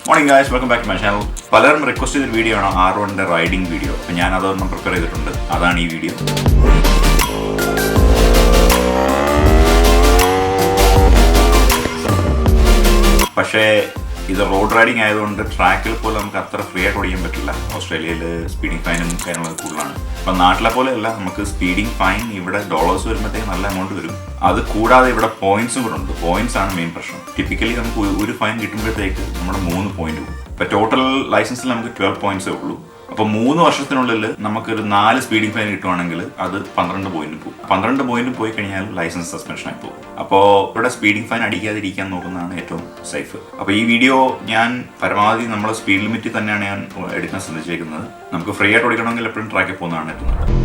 Morning guys, welcome back to my channel. പലരും request ചെയ്തൊരു video ആണ് R1 റൈഡിംഗ് വീഡിയോ. അപ്പോൾ ഞാൻ അതൊന്നും പ്രിപ്പയർ ചെയ്തിട്ടുണ്ട്. അതാണ് ഈ വീഡിയോ. പക്ഷേ ഇത് റോഡ് റൈഡിങ് ആയതുകൊണ്ട് ട്രാക്കിൽ പോലെ നമുക്ക് അത്ര ഫ്രീ ആയിട്ട് ഓടിക്കാൻ പറ്റില്ല. ഓസ്ട്രേലിയയിൽ സ്പീഡിംഗ് ഫൈനും കാര്യങ്ങളൊക്കെ കൂടുതലാണ്. അപ്പം നാട്ടിലെ പോലെയല്ല, നമുക്ക് സ്പീഡിംഗ് ഫൈൻ ഇവിടെ ഡോളേഴ്സ് വരുമ്പോഴത്തേക്ക് നല്ല എമൗണ്ട് വരും. അത് കൂടാതെ ഇവിടെ പോയിന്റ്സും കൂടെ ഉണ്ട്. പോയിന്റ്സ് ആണ് മെയിൻ പ്രശ്നം. ടിപ്പിക്കലി നമുക്ക് ഒരു ഫൈൻ കിട്ടുമ്പോഴത്തേക്ക് നമ്മുടെ 3 പോയിന്റ് പോകും. ഇപ്പം ടോട്ടൽ ലൈസൻസിൽ നമുക്ക് 12 പോയിന്റ്സേ ഉള്ളൂ. അപ്പോൾ 3 വർഷത്തിനുള്ളിൽ നമുക്കൊരു 4 സ്പീഡിംഗ് ഫൈൻ കിട്ടുവാണെങ്കിൽ അത് 12 പോയിന്റ് പോകും. 12 പോയിന്റ് പോയി കഴിഞ്ഞാൽ ലൈസൻസ് സസ്പെൻഷൻ ആയി പോകും. അപ്പോൾ ഇവിടെ സ്പീഡിംഗ് ഫൈൻ അടിക്കാതിരിക്കാൻ നോക്കുന്നതാണ് ഏറ്റവും സേഫ്. അപ്പോൾ ഈ വീഡിയോ ഞാൻ പരമാവധി നമ്മുടെ സ്പീഡ് ലിമിറ്റിൽ തന്നെയാണ് ഞാൻ എടുക്കാൻ ശ്രദ്ധിച്ചേക്കുന്നത്. നമുക്ക് ഫ്രീ ആയിട്ട് ഓടിക്കണമെങ്കിൽ എപ്പോഴും ട്രാക്കിൽ പോകുന്നതാണ് ഏറ്റവും നല്ലത്.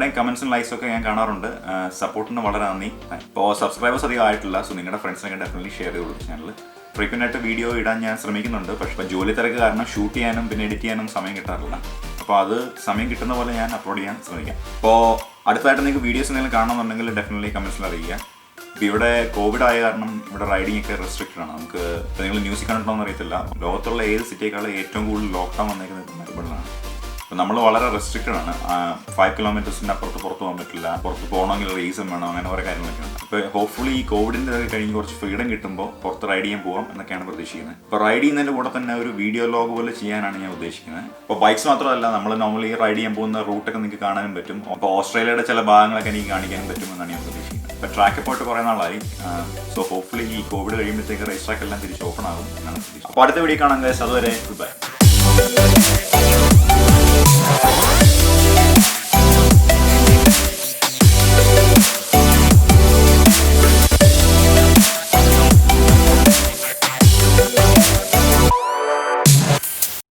എല്ലാവരുടെയും കമൻസും ലൈക്സൊക്കെ ഞാൻ കാണാറുണ്ട്. സപ്പോർട്ടിന് വളരെ നന്ദി. ഇപ്പോൾ സബ്സ്ക്രൈബേഴ്സ് അധികം ആയിട്ടില്ല, സോ നിങ്ങളുടെ ഫ്രണ്ട്സിനൊക്കെ ഡെഫിനറ്റ്ലി ഷെയർ ചെയ്തോളൂ ചാനൽ. ഫ്രീക്വൻ്റ് ആയിട്ട് വീഡിയോ ഇടാൻ ഞാൻ ശ്രമിക്കുന്നുണ്ട്, പക്ഷേ ഇപ്പോൾ ജോലി തിരക്ക് കാരണം ഷൂട്ട് ചെയ്യാനും പിന്നെ എഡിറ്റ് ചെയ്യാനും സമയം കിട്ടാറില്ല. അപ്പോൾ അത് സമയം കിട്ടുന്ന പോലെ ഞാൻ അപ്ലോഡ് ചെയ്യാൻ ശ്രമിക്കാം. അപ്പോൾ അടുത്തായിട്ട് നിങ്ങൾക്ക് വീഡിയോസ് എന്തെങ്കിലും കാണണമെന്നുണ്ടെങ്കിൽ ഡെഫിനറ്റ്ലി കമൻസിൽ അറിയിക്കുക. ഇപ്പോൾ ഇവിടെ കോവിഡ് ആയ കാരണം ഇവിടെ റൈഡിംഗ് ഒക്കെ റെസ്ട്രിക്റ്റഡ് ആണ്. നമുക്ക് ഇപ്പോൾ നിങ്ങൾ ന്യൂസിൽ കണ്ടിട്ടുണ്ടോയെന്ന് അറിയത്തില്ല, ലോകത്തുള്ള ഏത് സിറ്റിയേക്കാളും ഏറ്റവും കൂടുതൽ ലോക്ക്ഡൗൺ വന്നേക്കുന്നത് മെൽബണിലാണ്. അപ്പോൾ നമ്മൾ വളരെ റെസ്ട്രിക്റ്റഡ് ആണ്. 5 കിലോമീറ്റേഴ്സിൻ്റെ അപ്പുറത്ത് പുറത്ത് പോകാൻ പറ്റില്ല, പുറത്ത് പോകണമെങ്കിൽ റീസൺ വേണം, അങ്ങനെ കുറേ കാര്യങ്ങളൊക്കെ ഉണ്ട്. അപ്പോൾ ഹോപ്പ്ഫുള്ളി ഈ കോവിഡിൻ്റെ കഴിഞ്ഞ് കുറച്ച് ഫ്രീഡം കിട്ടുമ്പോൾ പുറത്ത് റൈഡ് ചെയ്യാൻ പോകാം എന്നൊക്കെയാണ് പ്രതീക്ഷിക്കുന്നത്. അപ്പോൾ റൈഡ് ചെയ്യുന്നതിൻ്റെ കൂടെ തന്നെ ഒരു വീഡിയോ ലോഗ് പോലെ ചെയ്യാനാണ് ഞാൻ ഉദ്ദേശിക്കുന്നത്. അപ്പോൾ ബൈക്സ് മാത്രമല്ല, നമ്മൾ നോർമലി റൈഡ് ചെയ്യാൻ പോകുന്ന റൂട്ടൊക്കെ നിങ്ങൾക്ക് കാണാനും പറ്റും. അപ്പോൾ ഓസ്ട്രേലിയയുടെ ചില ഭാഗങ്ങളൊക്കെ എനിക്ക് കാണിക്കാനും പറ്റുമെന്നാണ് ഞാൻ പ്രതീക്ഷിക്കുന്നത്. ഇപ്പോൾ ട്രാക്കിൽ പോയിട്ട് കുറേ നാളായി. സോ ഹോപ്പ്ഫുള്ളി ഈ കോവിഡ് കഴിയുമ്പോഴത്തേക്ക് റേസ് ട്രാക്ക് എല്ലാം തിരിച്ച് ഓപ്പൺ ആകും എന്നാണ് പ്രതീക്ഷിക്കുന്നത്. അപ്പോൾ അടുത്ത വീഡിയോ കാണാൻ ഗൈസ്, അതുവരെ ബൈ.